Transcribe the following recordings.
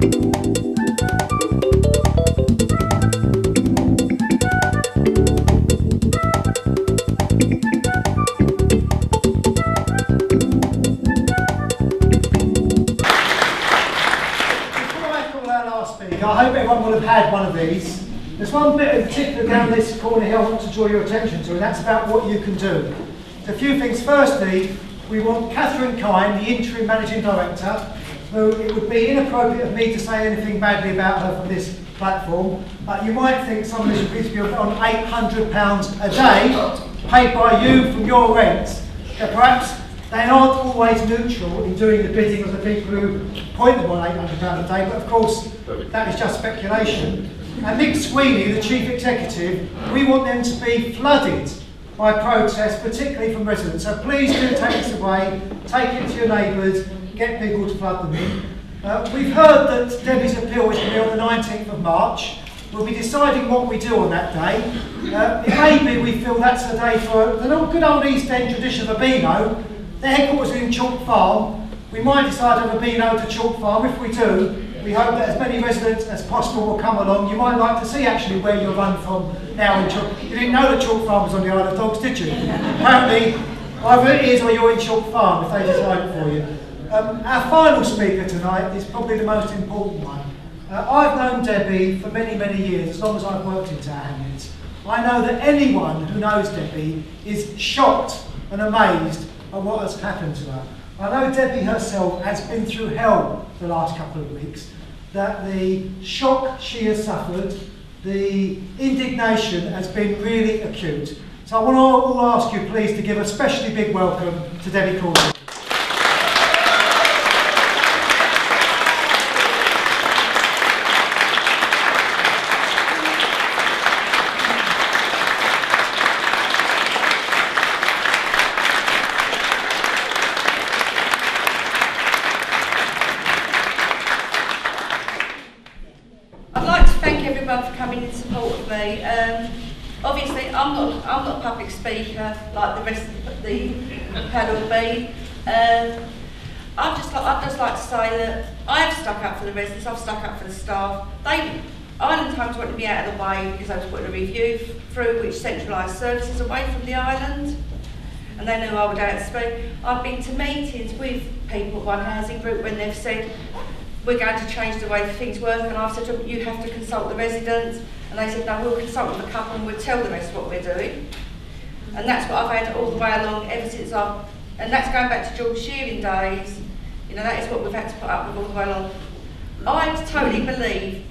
I hope everyone will have had one of these. There's one bit in particular down this corner here I want to draw your attention to, and that's about what you can do. So a few things. Firstly, we want Catherine Kine, the interim managing director, who it would be inappropriate of me to say anything badly about her from this platform, but you might think some of this should be on £800 a day, paid by you from your rents. So perhaps they aren't always neutral in doing the bidding of the people who appoint them on £800 a day, but of course that is just speculation. And Nick Sweeney, the Chief Executive, we want them to be flooded by protest, particularly from residents. So please do take this away, take it to your neighbours, get people to flood them in. We've heard that Debbie's appeal is going to be on the 19th of March. We'll be deciding what we do on that day. It may be we feel that's the day for the good old East End tradition of a Beano. The headquarters are in Chalk Farm. We might decide to have a Beano to Chalk Farm. If we do, we hope that as many residents as possible will come along. You might like to see actually where you're run from now in Chalk. You didn't know that Chalk Farm was on the Isle of Dogs, did you? Apparently, either it is or you're in Chalk Farm if they decide it for you. Our final speaker tonight is probably the most important one. I've known Debbie for many, many years, as long as I've worked in Tower Hamlets. I know that anyone who knows Debbie is shocked and amazed at what has happened to her. I know Debbie herself has been through hell the last couple of weeks, that the shock she has suffered, the indignation has been really acute. So I want to all ask you please to give a especially big welcome to Debbie Cordrey. For coming in support of me. Obviously, I'm not a public speaker like the rest of the panel will be. I'd just like to say that I've stuck up for the residents, I've stuck up for the staff. Island Homes wanted me out of the way because I was putting a review through which centralised services away from the island, and they knew I would outspeak. I've been to meetings with people at One Housing Group when they've said we're going to change the way things work, and I've said to them, you have to consult the residents, and they said no, we'll consult with the couple and we'll tell the rest what we're doing. And that's what I've had all the way along ever since and that's going back to George Shearing days. You know, that is what we've had to put up with all the way along. I totally believe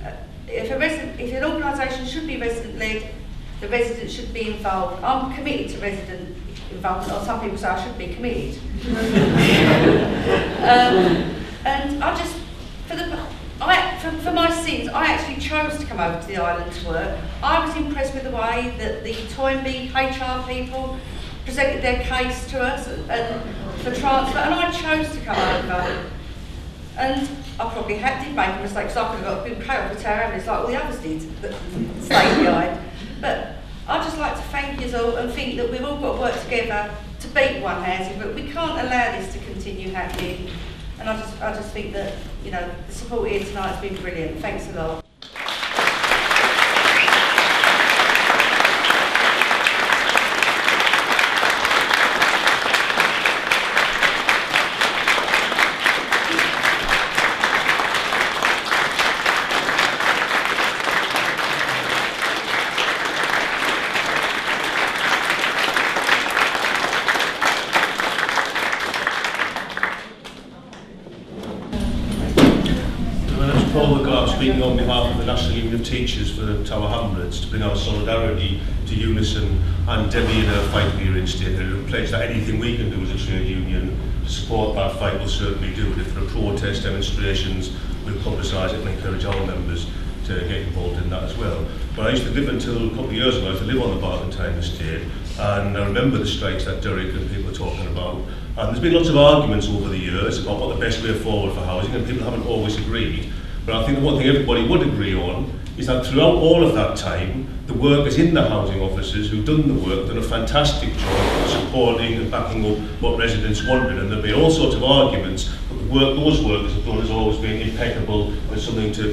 if an organisation should be resident-led, the residents should be involved. I'm committed to resident involvement, or some people say I should be committed. And I just, for my sins, I actually chose to come over to the island to work. I was impressed with the way that the Toynbee HR people presented their case to us for transfer, and I chose to come over. And I probably did make a mistake, because I could have got a big payoff for Tower Hamlets like all the others did that stayed behind. But I'd just like to thank you all and think that we've all got to work together to beat One Housing, but we can't allow this to continue happening. And I just think that, you know, the support here tonight has been brilliant. Thanks a lot. Speaking on behalf of the National Union of Teachers for Tower Hamlets to bring our solidarity to Unison and Debbie in her fight to be reinstated, and a pledge that anything we can do as a trade union to support that fight will certainly do. If there are protest demonstrations, we'll publicise it and encourage our members to get involved in that as well. But I used to live until a couple of years ago, I used to live on the Barkentine estate, and I remember the strikes that Derek and people are talking about. And there's been lots of arguments over the years about what the best way forward for housing, and people haven't always agreed. But I think the one thing everybody would agree on is that throughout all of that time, the workers in the housing offices who've done the work done a fantastic job supporting and backing up what residents wanted, and there'll be all sorts of arguments, but work those workers have done has always been impeccable and something to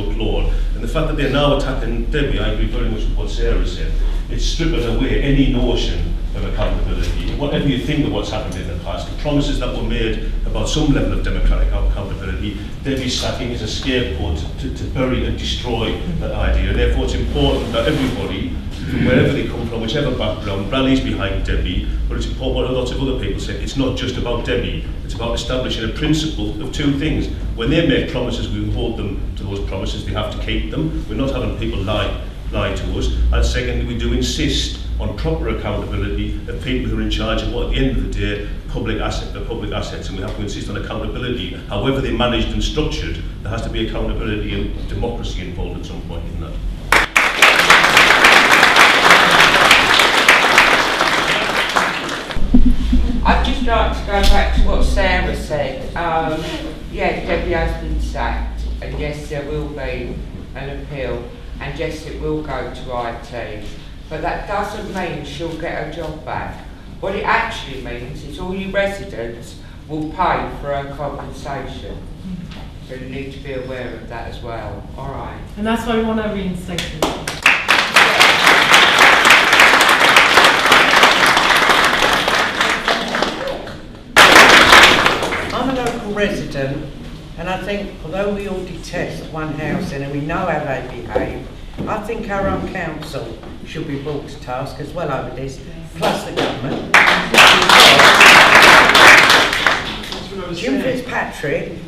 applaud. And the fact that they're now attacking Debbie, I agree very much with what Sarah said. It's stripping away any notion of accountability. Whatever you think of what's happened in the past, the promises that were made about some level of democratic accountability, Debbie's sacking is a scapegoat to bury and destroy that idea. And therefore, it's important that everybody, from wherever they come from, whichever background, rallies behind Debbie. But it's important what lots of other people say. It's not just about Debbie. It's about establishing a principle of two things. When they make promises, we hold them to those promises. They have to keep them. We're not having people lie to us. And secondly, we do insist on proper accountability of people who are in charge of what, at the end of the day, public assets, and we have to insist on accountability. However they're managed and structured, there has to be accountability and democracy involved at some point in that. I'd just like to go back to what Sarah said. Yeah, Debbie has been sacked, and yes, there will be an appeal, and yes, it will go to IT. But that doesn't mean she'll get her job back. What it actually means is all you residents will pay for her compensation. So you need to be aware of that as well. All right. And that's why we want to reinstate it. I'm a local resident, and I think although we all detest one housing and we know how they behave, I think our own council should be brought to task as well over this, plus the government. Jim Fitzpatrick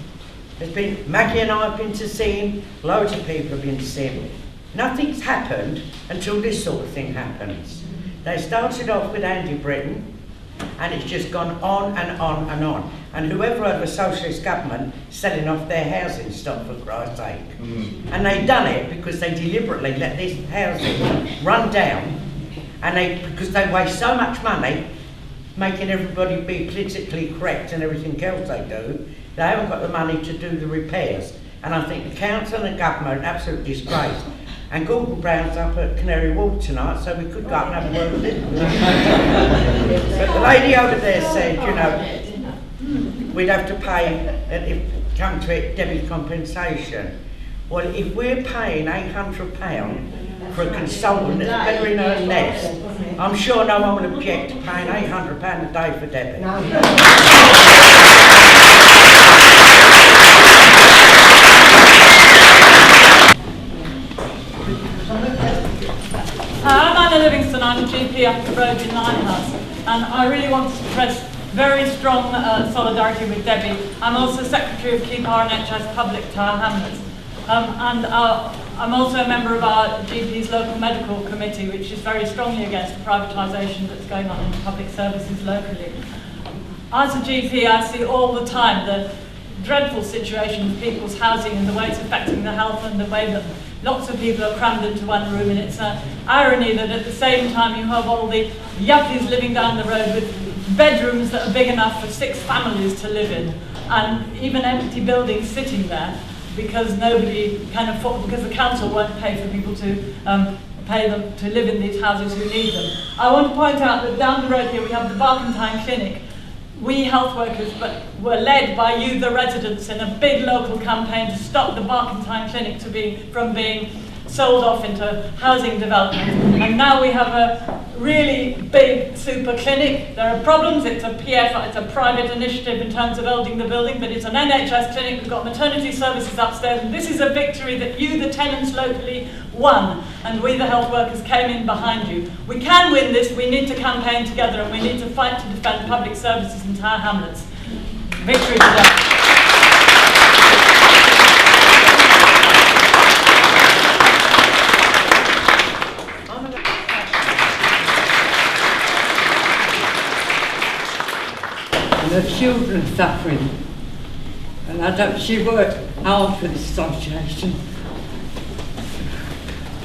has been, Maggie and I have been to see him, loads of people have been to see him. Nothing's happened until this sort of thing happens. They started off with Andy Britton, and it's just gone on and on and on. And whoever had a socialist government selling off their housing stock, for Christ's sake. And they done it because they deliberately let this housing run down, and because they waste so much money making everybody be politically correct and everything else they do, they haven't got the money to do the repairs. And I think the council and the government are absolute disgrace. And Gordon Brown's up at Canary Wharf tonight, so we could go up and have a word with him. But the lady over there said, you know, we'd have to pay, if come to it, Debbie compensation. Well, if we're paying £800 for a consultant that's better in her nest, I'm sure no one will object to paying £800 a day for Debbie. I'm Anna Livingston, I'm a GP up the road in Limehouse, and I really want to express very strong solidarity with Debbie. I'm also Secretary of Keep RNHS Public Tower Hamlets, and I'm also a member of our GP's local medical committee, which is very strongly against the privatisation that's going on in public services locally. As a GP, I see all the time the dreadful situation of people's housing and the way it's affecting their health and the way that lots of people are crammed into one room, and it's an irony that at the same time you have all the yuppies living down the road with bedrooms that are big enough for 6 families to live in, and even empty buildings sitting there because nobody can afford, because the council won't pay for people to pay them to live in these houses who need them. I want to point out that down the road here we have the Barkentine Clinic. We health workers were led by you, the residents, in a big local campaign to stop the Barkentine Clinic from being sold off into housing development. And now we have a really big super clinic. There are problems. It's a PF, it's a private initiative in terms of building the building, but it's an NHS clinic. We've got maternity services upstairs, and this is a victory that you, the tenants locally, won, and we, the health workers, came in behind you. We can win this. We need to campaign together, and we need to fight to defend public services in Tower Hamlets. Victory today. The children suffering, and she worked hard for this association.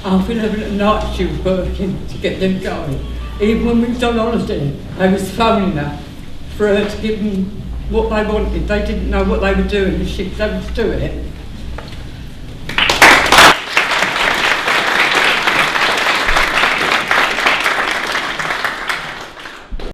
Half 11 at night she was working to get them going. Even when we was on holiday, they was phoning her for her to give them what they wanted. They didn't know what they were doing, and she was able to do it.